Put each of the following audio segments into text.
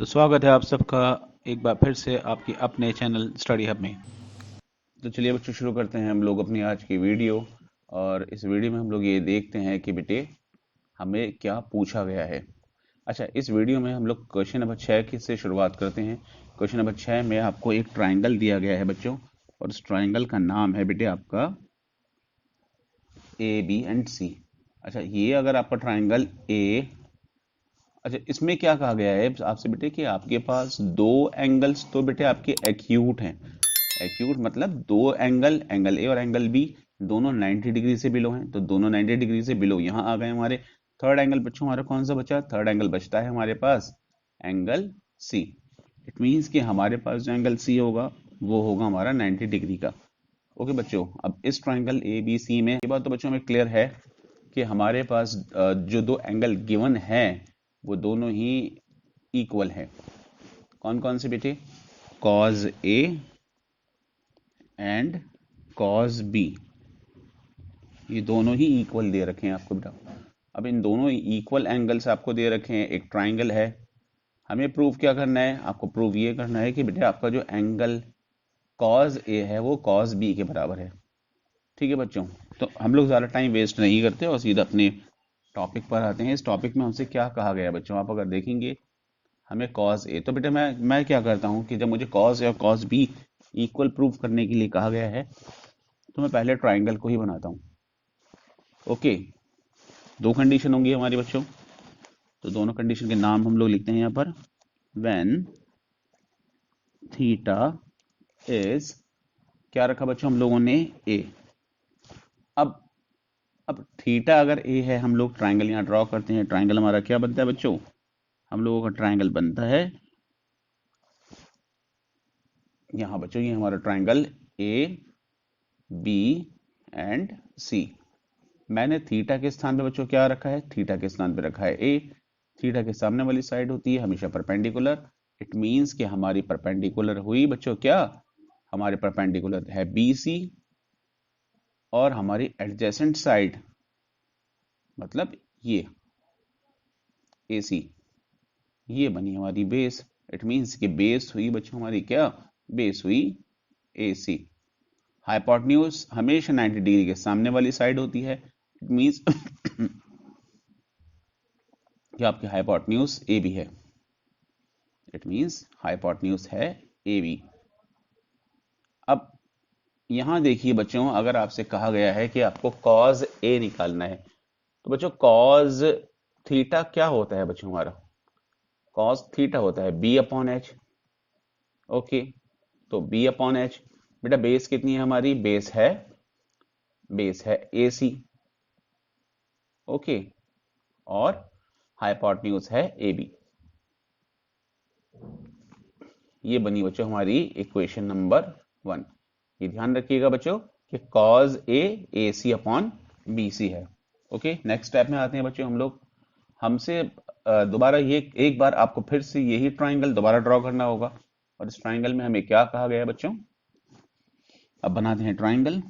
तो स्वागत है आप सबका एक बार फिर से आपके अपने चैनल स्टडी हब में। तो चलिए बच्चों शुरू करते हैं हम लोग अपनी आज की वीडियो। और इस वीडियो में हम लोग ये देखते हैं कि बेटे हमें क्या पूछा गया है। अच्छा, इस वीडियो में हम लोग क्वेश्चन नंबर 6 की से शुरुआत करते हैं। क्वेश्चन नंबर 6 में आपको एक ट्राइंगल दिया गया है बच्चों, और उस ट्राइंगल का नाम है बेटे आपका ए बी एंड सी। अच्छा, ये अगर आपका ट्राइंगल ए, अच्छा इसमें क्या कहा गया है आपसे बेटे कि आपके पास दो एंगल्स तो बेटे आपके एक्यूट हैं। एक्यूट मतलब दो एंगल, एंगल ए और एंगल बी दोनों 90 डिग्री से बिलो हैं, तो दोनों 90 डिग्री से बिलो यहाँ आ गए हमारे। थर्ड एंगल बच्चों हमारा कौन सा बचा? थर्ड एंगल बचता है हमारे पास एंगल सी। इट मीन्स कि हमारे पास जो एंगल सी होगा वो होगा हमारा 90 डिग्री का। ओके बच्चों, अब इस ट्राइंगल ए बी सी में ये बात तो बच्चों हमें क्लियर है कि हमारे पास जो दो एंगल गिवन है वो दोनों ही इक्वल है। कौन कौन से बेटे? Cause A and cause B, ये दोनों ही इक्वल दे रखे हैं आपको बेटा। अब इन दोनों इक्वल एंगल्स आपको दे रखे हैं, एक ट्राइंगल है। हमें प्रूव क्या करना है? आपको प्रूव ये करना है कि बेटा आपका जो एंगल कॉज ए है वो कॉज बी के बराबर है। ठीक है बच्चों, तो हम लोग ज़्यादा टाइम वेस्ट नहीं करते और सीधा अपने टॉपिक पर आते हैं। इस टॉपिक में हमसे क्या कहा गया है बच्चों, आप अगर देखेंगे हमें कॉज ए, तो बेटा मैं क्या करता हूँ कि जब मुझे कॉज ए और कॉज बी इक्वल प्रूफ करने के लिए कहा गया है तो मैं पहले ट्राइंगल को ही बनाता हूँ। ओके, दो कंडीशन होंगी हमारे बच्चों, तो दोनों कंडीशन के नाम हम लोग लिखते हैं यहाँ पर। व्हेन थीटा इज, क्या रखा बच्चों हम लोगों ने? ए। अब अब थीटा अगर ए है, हम लोग ट्राइंगल यहाँ ड्रॉ करते हैं। ट्राइंगल हमारा क्या बनता है बच्चों? हम लोगों का ट्राइंगल बनता है यहाँ बच्चों, ये हमारा ट्राइंगल ए बी एंड सी। मैंने थीटा के स्थान पे बच्चों क्या रखा है? थीटा के स्थान पे रखा है ए। थीटा के सामने वाली साइड होती है हमेशा परपेंडिकुलर। इट मींस कि हमारी परपेंडिकुलर हुई बच्चों क्या? हमारे परपेंडिकुलर है बी सी, और हमारी एडजेसेंट साइड मतलब ये ए सी, ये बनी हमारी बेस। इट मींस कि बेस हुई बच्चों हमारी क्या? बेस हुई ए सी। हाइपोटेन्यूज हमेशा 90 डिग्री के सामने वाली साइड होती है। इट मींस कि आपकी हाइपोटेन्यूज ए बी है। इट मींस हाइपोटेन्यूज है ए बी। अब यहां देखिए बच्चों, अगर आपसे कहा गया है कि आपको कॉज ए निकालना है, तो बच्चों कॉज थीटा क्या होता है बच्चों? हमारा कॉज थीटा होता है बी अपॉन एच। ओके, तो बी अपॉन एच। बेटा बेस कितनी है हमारी? बेस है ए सी। ओके, और हाइपोटेन्यूज है ए बी। ये बनी बच्चों हमारी इक्वेशन नंबर 1। ये ध्यान रखिएगा बच्चों कि cause A C upon B C है। ओके, नेक्स्ट स्टेप में आते हैं बच्चों हम लोग। हमसे दोबारा ये एक बार आपको फिर से यही ट्राइंगल दोबारा ड्रॉ करना होगा, और इस ट्राइंगल में हमें क्या कहा गया है बच्चों? अब बनाते हैं ट्राइंगल।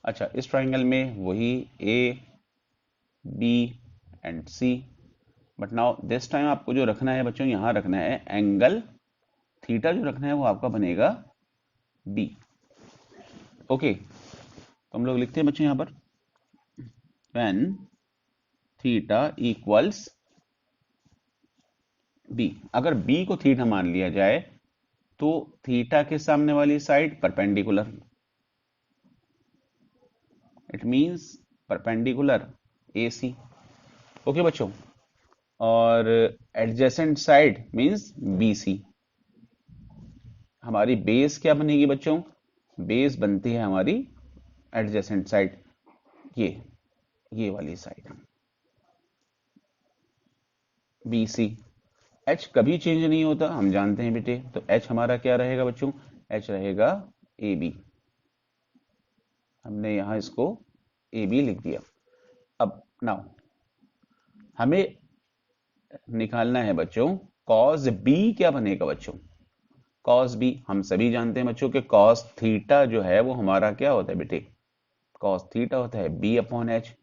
अच्छा, इस ट्राइंगल में वही A B and C, but now this time आपको जो रखना है बच्चों, यहां रखना है एंगल थीटा, जो रखना है वो आपका बनेगा बी। ओके, तो हम लोग लिखते हैं बच्चों यहां पर व्हेन थीटा इक्वल्स बी। अगर बी को थीटा मान लिया जाए तो थीटा के सामने वाली side perpendicular, it means perpendicular A C. Okay बच्चों, और adjacent side means B C. हमारी बेस क्या बनेगी बच्चों? बेस बनती है हमारी एडजेसेंट साइड, ये वाली साइड बी सी। एच कभी चेंज नहीं होता, हम जानते हैं बेटे, तो एच हमारा क्या रहेगा बच्चों? एच रहेगा ए बी। हमने यहां इसको ए बी लिख दिया। अब नाउ हमें निकालना है बच्चों कॉस बी क्या बनेगा बच्चों? कॉस बी हम सभी जानते हैं बच्चों कि कॉस थीटा जो है वो हमारा क्या होता है बेटे? कॉस थीटा होता है बी अपॉन एच।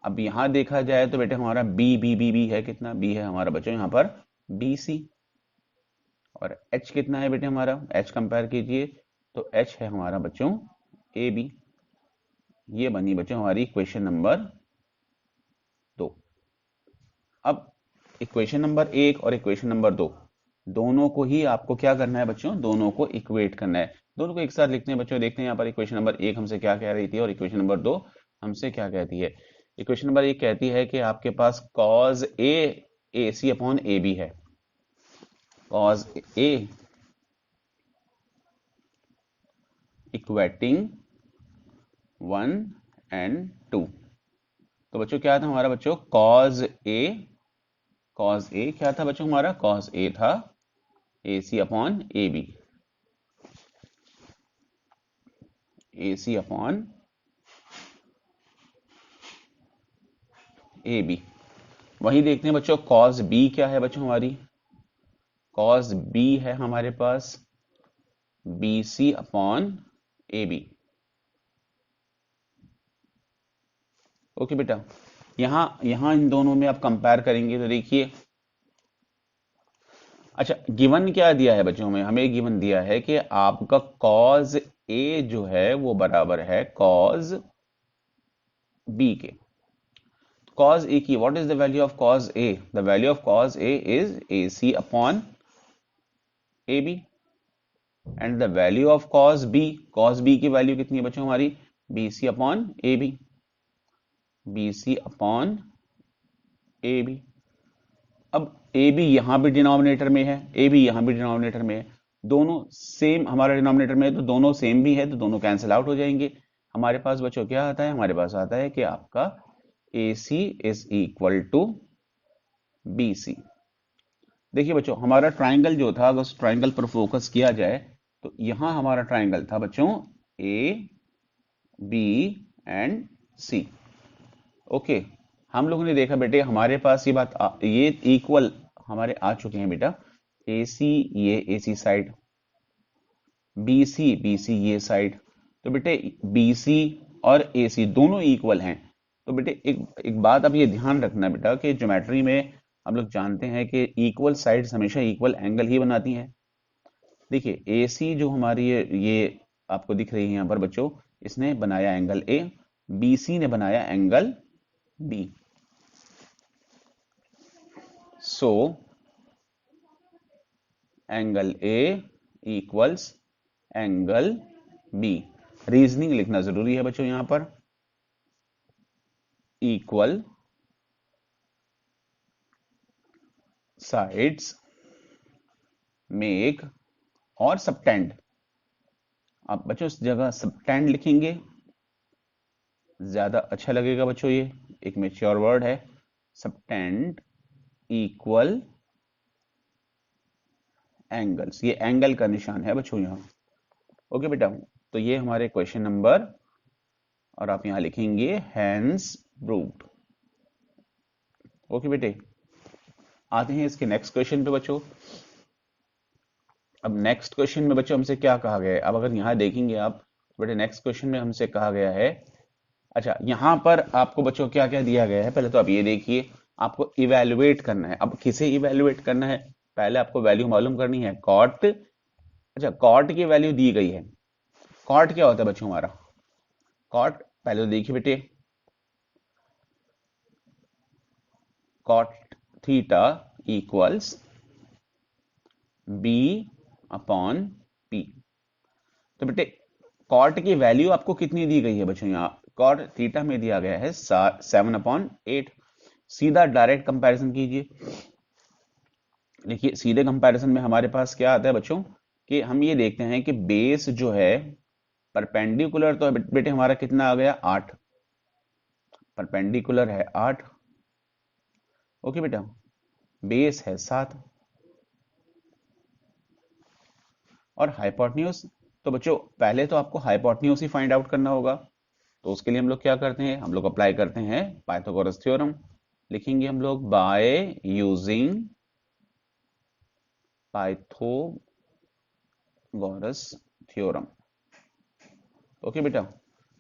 अब यहां देखा जाए तो बेटे हमारा बी बी बी बी है, कितना बी है हमारा बच्चों यहाँ पर बी सी, और एच कितना है बेटे हमारा, एच कंपेयर कीजिए तो एच है हमारा बच्चों ए बी। ये बनी बच्चों हमारी इक्वेशन नंबर 2। अब इक्वेशन नंबर 1 और इक्वेशन नंबर 2 दोनों को ही आपको क्या करना है बच्चों, दोनों को इक्वेट करना है। दोनों को एक साथ लिखते हैं बच्चों, देखते हैं यहाँ पर इक्वेशन नंबर 1 हमसे क्या कह रही थी और इक्वेशन नंबर 2 हमसे क्या कहती है। इक्वेशन नंबर 1 कहती है कि आपके पास cos A C upon A B है, कॉज ए इक्वेटिंग 1 एंड 2। तो बच्चों क्या था हमारा बच्चों, कॉज ए क्या था बच्चों हमारा, कॉज ए था A C upon A B, A C upon A B. वही देखते हैं बच्चों कॉस बी क्या है बच्चों हमारी, कॉस बी है हमारे पास B C upon A B. Okay बेटा, यहां इन दोनों में आप कंपेयर करेंगे तो देखिए, अच्छा गिवन क्या दिया है बच्चों में, हमें गिवन दिया है कि आपका कॉज ए जो है वो बराबर है कॉज बी के। cos A की what is the value of cos A? The value of cos A is AC upon AB and the value of cos B की वैल्यू कितनी है बच्चों हमारी BC upon AB, BC upon AB। अब AB यहां भी denominator में है, AB यहां भी डिनोमिनेटर में है, दोनों सेम हमारा डिनोमिनेटर में है तो दोनों सेम भी है तो दोनों कैंसिल आउट हो जाएंगे। हमारे पास बच्चों क्या आता है, हमारे पास आता है कि आपका AC is equal to BC। देखिए बच्चों हमारा ट्राइंगल जो था, अगर उस ट्राइंगल पर फोकस किया जाए तो यहां हमारा ट्राइंगल था बच्चों A B and C। Okay, हम लोगों ने देखा बेटे हमारे पास ये इक्वल हमारे आ चुके हैं बेटा, AC ये AC साइड, BC ये साइड, तो बेटे BC और AC दोनों इक्वल हैं। तो बेटे एक बात आप ये ध्यान रखना बेटा कि ज्योमेट्री में हम लोग जानते हैं कि इक्वल साइड्स हमेशा इक्वल एंगल ही बनाती हैं। देखिए AC जो हमारी ये आपको दिख रही है यहाँ पर बच्चों, इसने बनाया एंगल A, BC ने बनाया angle B। So angle A equals angle B। Reasoning लिखना जरूरी है बच्चों यहाँ पर, इक्वल साइड्स मेक और सबटेंड। आप बच्चों इस जगह सबटेंड लिखेंगे ज्यादा अच्छा लगेगा बच्चों, ये एक मैच्योर वर्ड है, सबटेंड इक्वल एंगल्स, ये एंगल का निशान है बच्चों यहाँ। ओके बेटा, तो ये हमारे क्वेश्चन नंबर, और आप यहां लिखेंगे हैंस प्रूव्ड। ओके बेटे, आते हैं इसके नेक्स्ट क्वेश्चन पे बच्चों। अब नेक्स्ट क्वेश्चन में बच्चों हमसे क्या कहा गया है, अब अगर यहां देखेंगे आप बेटे नेक्स्ट क्वेश्चन में हमसे कहा गया है, अच्छा यहां पर आपको बच्चों क्या क्या दिया गया है, पहले तो आप ये देखिए, आपको इवेल्युएट करना है। अब किसे इवेल्युएट करना है, पहले आपको वैल्यू मालूम करनी है कॉट। अच्छा कॉट की वैल्यू दी गई है, कॉट क्या होता है बच्चों हमारा, कॉट पहले तो देखिए बेटे, cot theta equals B upon P. तो बेटे कॉट की वैल्यू आपको कितनी दी गई है बच्चों, यहां कॉट थीटा में दिया गया है 7/8। सीधा डायरेक्ट कंपैरिजन कीजिए, देखिए सीधे कंपैरिजन में हमारे पास क्या आता है बच्चों कि हम ये देखते हैं कि बेस जो है परपेंडिकुलर, तो बेटे हमारा कितना आ गया 8, परपेंडिकुलर है 8। ओके बेटा, बेस है 7 और हाइपोटेन्यूज, तो बच्चों पहले तो आपको हाइपोटेन्यूज ही फाइंड आउट करना होगा। तो उसके लिए हम लोग क्या करते हैं, हम लोग अप्लाई करते हैं पाइथागोरस थ्योरम। लिखेंगे हम लोग by using Pythagoras theorem. Okay बेटा,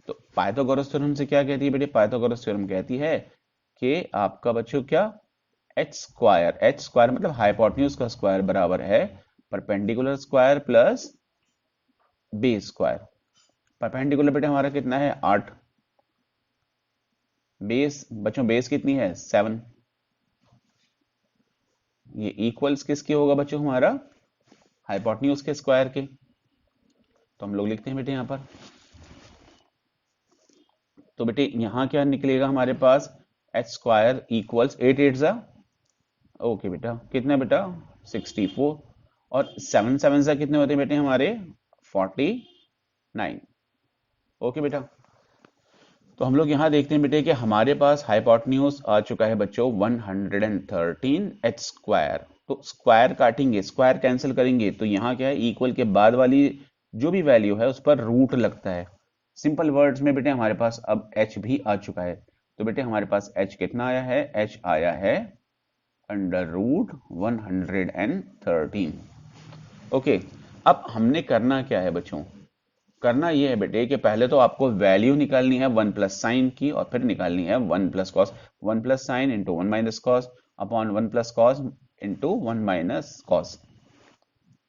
तो पाइथागोरस थ्योरम से क्या कहती है बेटे, पाइथागोरस थ्योरम कहती है कि आपका बच्चों क्या एच स्क्वायर मतलब हाइपोटेन्यूज का स्क्वायर बराबर है perpendicular square plus base square. Perpendicular बेटा हमारा कितना है 8, बेस बच्चों बेस कितनी है 7, ये इक्वल्स किसके होगा बच्चों हमारा हाइपोटेन्यूज के स्क्वायर के। तो हम लोग लिखते हैं बेटे यहां पर, तो बेटे यहां क्या निकलेगा हमारे पास एच स्क्वायर इक्वल्स 8 8 जा ओके बेटा कितना बेटा 64 और 7 7 जा कितने होते हैं बेटे हमारे 49। ओके बेटा, तो हम लोग यहां देखते हैं बेटे कि हमारे पास हाइपोटेन्यूज आ चुका है बच्चों 113 एच स्क्वायर। तो स्क्वायर काटेंगे स्क्वायर कैंसिल करेंगे तो यहाँ क्या है इक्वल के बाद वाली जो भी वैल्यू है उस पर रूट लगता है। सिंपल वर्ड्स में बेटे हमारे पास अब एच भी आ चुका है। तो बेटे हमारे पास एच कितना आया है, एच आया है अंडर रूट 113। ओके, अब हमने करना क्या है बच्चों, करना ये है बेटे कि पहले तो आपको वैल्यू निकालनी है 1 प्लस साइन की और फिर निकालनी है 1 plus cos. 1 plus sine into 1 minus cos upon 1 plus cos into 1 minus cos.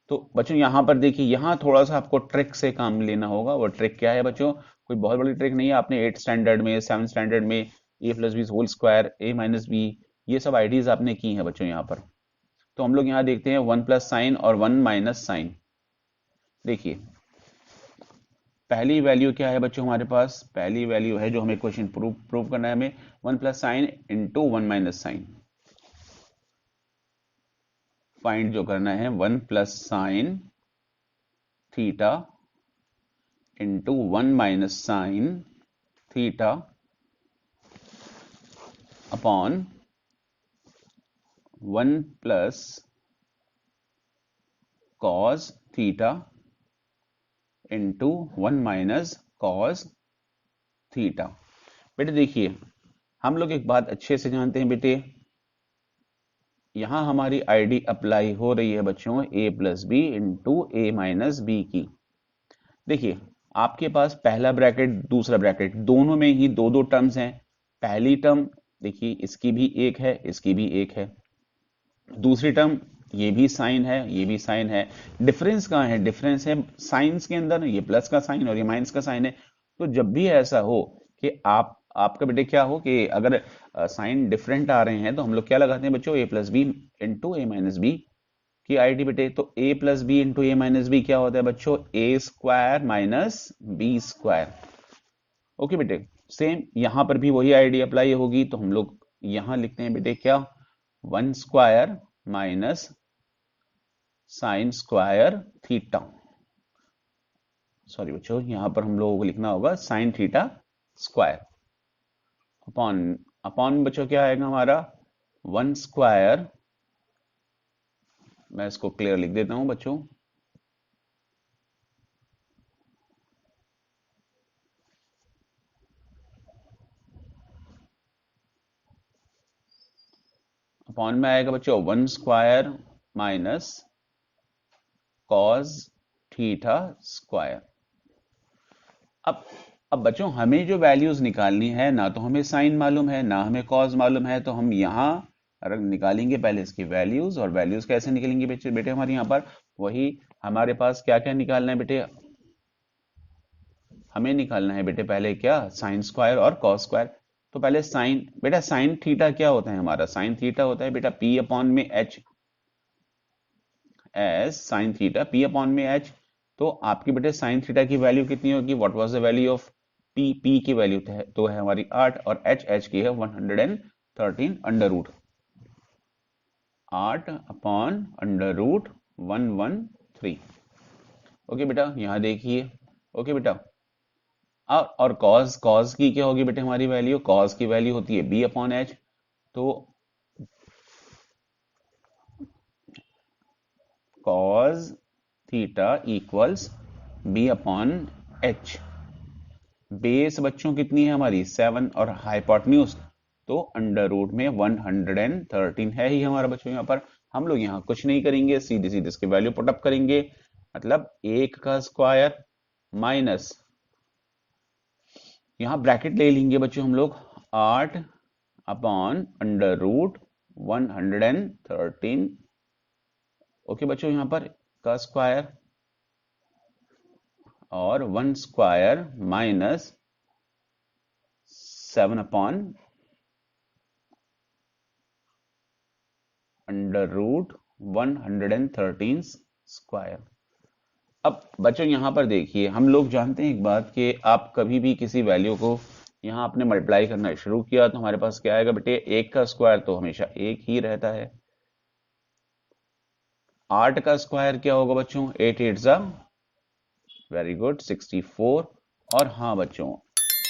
तो बच्चों यहां पर देखिए यहां थोड़ा सा आपको ट्रिक से काम लेना होगा। वो ट्रिक क्या है बच्चों, कोई बहुत बड़ी ट्रिक नहीं है, आपने 8 स्टैंडर्ड में 7 स्टैंडर्ड में ए प्लस बी होल स्क्वायर ए माइनस बी ये सब आइडियाज आपने की हैं बच्चों यहाँ पर। तो हम लोग यहाँ देखते हैं 1 प्लस साइन और 1 माइनस साइन। देखिए पहली वैल्यू क्या है बच्चों हमारे पास, पहली वैल्यू है जो हमें क्वेश्चन प्रूव करना है हमें 1 plus sine into 1 minus sine. Find जो करना है 1 plus sine theta into 1 minus sine theta upon 1 plus cos theta into 1 minus cos theta. बेटे देखिए हम लोग एक बात अच्छे से जानते हैं बेटे, यहां हमारी आईडी अप्लाई हो रही है बच्चों a plus B into A minus B की। देखिए आपके पास पहला ब्रैकेट दूसरा ब्रैकेट दोनों में ही दो दो टर्म्स हैं। पहली टर्म देखिए इसकी भी एक है इसकी भी एक है, दूसरी टर्म ये भी साइन है ये भी साइन है। डिफरेंस कहाँ है, डिफरेंस है साइंस के अंदर, ये प्लस का साइन और ये माइनस का साइन है। तो जब भी ऐसा हो कि आपका बेटे क्या हो कि अगर साइन डिफरेंट आ रहे हैं तो हम लोग क्या लगाते हैं बच्चों A plus B into A minus B की आईडी बेटे। तो A plus B into A minus B क्या होता है बच्चों, A square minus B square. Okay बेटे, सेम यहां पर भी वही आईडी अप्लाई होगी। तो हम लोग यहां लिखते हैं बेटे क्या 1 square minus sine square theta. Sorry बच्चों यहां पर हम लोगों को लिखना होगा sine theta square upon upon बच्चों क्या आएगा हमारा 1 स्क्वायर, मैं इसको क्लियर लिख देता हूं बच्चों, अपॉन में आएगा बच्चों 1 square minus cos theta square. अब अब बच्चों हमें जो वैल्यूज निकालनी है ना तो हमें साइन मालूम है ना हमें कॉस मालूम है, तो हम यहां अगर निकालेंगे पहले इसकी वैल्यूज। और वैल्यूज कैसे निकलेंगे बेटे, बेटे हमारे यहाँ पर वही हमारे पास क्या क्या निकालना है बेटे, हमें निकालना है बेटे पहले क्या साइन स्क्वायर और कॉस स्क्वायर। तो पहले साइन बेटा साइन थीटा क्या होता है हमारा, साइन थीटा होता है बेटा पी अपॉन में H, S sine theta P upon में एच। तो आपकी बेटे साइन थीटा की वैल्यू कितनी होगी, what was the value of P, P की वैल्यू तो है हमारी 8 और एच एच की है 113 under root 8 upon under root 113। Okay बेटा यहां देखिए, ओके बेटा और कॉस कॉस की क्या होगी बेटे हमारी वैल्यू, कॉस की वैल्यू होती है बी अपॉन एच। तो cos theta equals B upon H. Base बच्चों कितनी है हमारी 7 और हाइपोटेन्यूज तो अंडर रूट में 113 है ही हमारा बच्चों। यहाँ पर हम लोग यहाँ कुछ नहीं करेंगे, सीधे सीधे इसकी वैल्यू पुटअप करेंगे, मतलब 1 का स्क्वायर माइनस यहां ब्रैकेट ले लेंगे बच्चों हम लोग 8 अपॉन अंडर रूट 113। ओके बच्चों, यहां पर का स्क्वायर और 1 square minus 7 upon under root 113 square. अब बच्चों यहां पर देखिए, हम लोग जानते हैं एक बात कि आप कभी भी किसी वैल्यू को यहां आपने मल्टीप्लाई करना शुरू किया तो हमारे पास क्या आएगा बेटे, 1 का स्क्वायर तो हमेशा 1 ही रहता है। 8 का स्क्वायर क्या होगा बच्चों, 8 8 जा वेरी गुड 64। और हाँ बच्चों,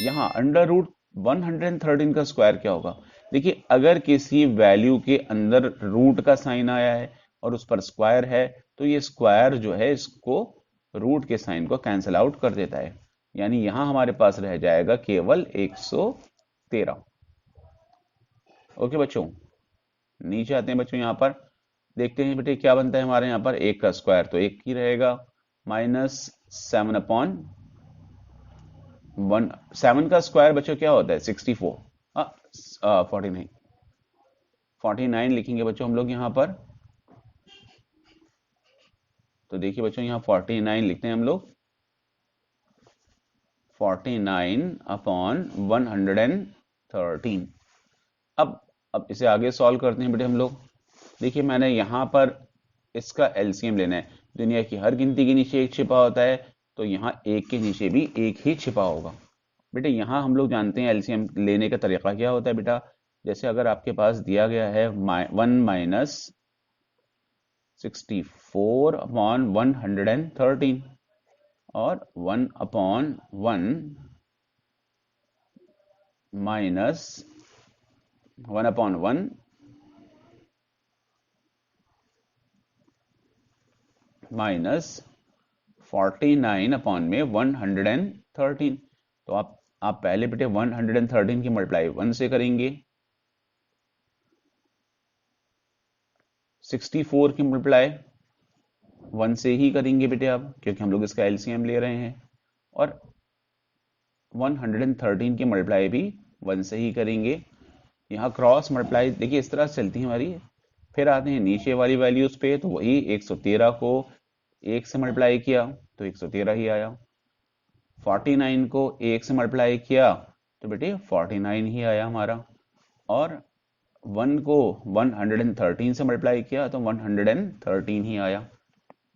यहाँ अंडर रूट 113 का स्क्वायर क्या होगा, देखिए अगर किसी वैल्यू के अंदर रूट का साइन आया है और उस पर स्क्वायर है तो ये स्क्वायर जो है इसको रूट के साइन को कैंसिल आउट कर देता है, यानी यहां हमारे पास रह जाएगा केवल 113। ओके बच्चों, नीचे आते हैं बच्चों, यहां पर देखते हैं बेटे क्या बनता है हमारे यहाँ पर, 1 का स्क्वायर तो 1 ही रहेगा माइनस 7 अपॉन 1। 7 का स्क्वायर बच्चों क्या होता है, 64। 49 49 लिखेंगे बच्चों हम लोग यहाँ पर। तो देखिए बच्चों यहाँ 49 लिखते हैं हम लोग, 49 अपॉन 113। अब इसे आगे सॉल्व करते हैं बेटे हम लोग। देखिए मैंने यहाँ पर इसका एलसीएम लेना है, दुनिया की हर गिनती के नीचे एक छिपा होता है, तो यहाँ एक के नीचे भी एक ही छिपा होगा। बेटे यहाँ हम लोग जानते हैं एलसीएम लेने का तरीका क्या होता है बेटा, जैसे अगर आपके पास दिया गया है 1 माइनस 64 अपॉन 113 और 1 upon 1 minus 1 upon 1 minus 49 upon में 113। तो आप पहले बेटे 113 की मल्टीप्लाई 1 से करेंगे, 64 की मल्टीप्लाई 1 से ही करेंगे बेटे आप, क्योंकि हम लोग इसका एलसीएम ले रहे हैं, और 113 की मल्टीप्लाई भी 1 से ही करेंगे। यहाँ क्रॉस मल्टीप्लाई देखिए इस तरह से चलती है हमारी। फिर आते हैं नीचे वाली वैल्यूज पे, तो वही 113 को 1 से मल्टीप्लाई किया तो 113 ही आया, 49 को 1 से मल्टीप्लाई किया तो बेटे 49 ही आया हमारा, और 1 को 113 से मल्टीप्लाई किया तो 113 ही आया।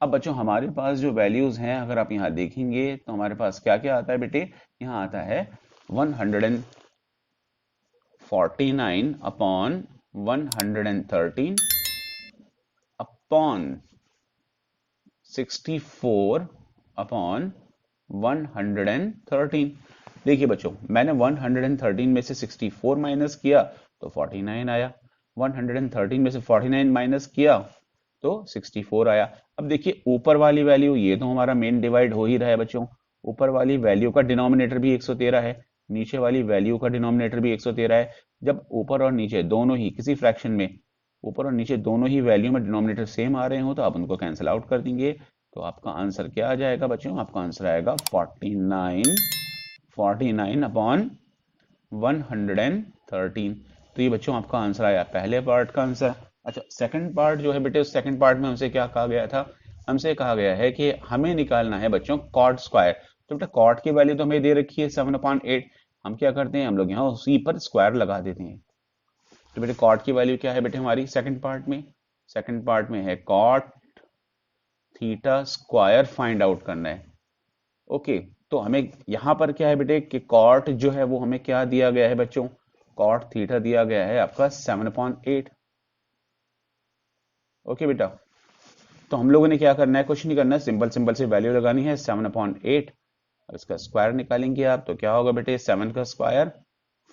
अब बच्चों हमारे पास जो वैल्यूज हैं अगर आप यहाँ देखेंगे तो हमारे पास क्या क्या आता है बेटे, यहाँ आता है 149 अपॉन 113 अपॉन 64 अपॉन 113। देखिए बच्चों मैंने 113 में से 64 माइनस किया तो 49 आया, 113 में से 49 माइनस किया तो 64 आया। अब देखिए ऊपर वाली वैल्यू ये तो हमारा मेन डिवाइड हो ही रहा है बच्चों, ऊपर वाली वैल्यू का डिनोमिनेटर भी 113 है, नीचे वाली वैल्यू का डिनोमिनेटर भी 113 है। जब ऊपर और नीचे दोनों ही किसी फ्रैक्शन में ऊपर और नीचे दोनों ही वैल्यू में डिनोमिनेटर सेम आ रहे हो तो आप उनको कैंसिल आउट कर देंगे, तो आपका आंसर क्या आ जाएगा बच्चों, आपका आंसर आएगा 49 अपॉन 113। तो ये बच्चों आपका आंसर आया पहले पार्ट का आंसर। अच्छा सेकंड पार्ट जो है बेटे, उस सेकंड पार्ट में हमसे क्या कहा गया था, हमसे कहा गया है कि हमें निकालना है बच्चों कॉट स्क्वायर। तो बेटा कॉट की वैल्यू तो हमें दे रखी है 7/8, हम क्या करते हैं हम लोग यहाँ उसी पर स्क्वायर लगा देते हैं। तो बेटे कॉट की वैल्यू क्या है बेटे हमारी सेकंड पार्ट में, सेकंड पार्ट में है cot theta square find out करना है। ओके तो हमें यहां पर क्या है बेटे कि कॉट जो है वो हमें क्या दिया गया है बच्चों, कॉट थीटा दिया गया है आपका 7/8। ओके बेटा, तो हम लोगों ने क्या करना है, कुछ नहीं करना है, सिंपल सिंपल से वैल्यू लगानी है 7/8 और इसका स्क्वायर निकालेंगे आप, तो क्या होगा बेटे 7 का स्क्वायर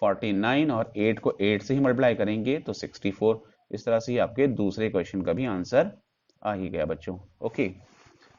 49 और 8 को 8 से ही मल्टीप्लाई करेंगे तो 64। इस तरह से ही आपके दूसरे क्वेश्चन का भी आंसर आ ही गया बच्चों। ओके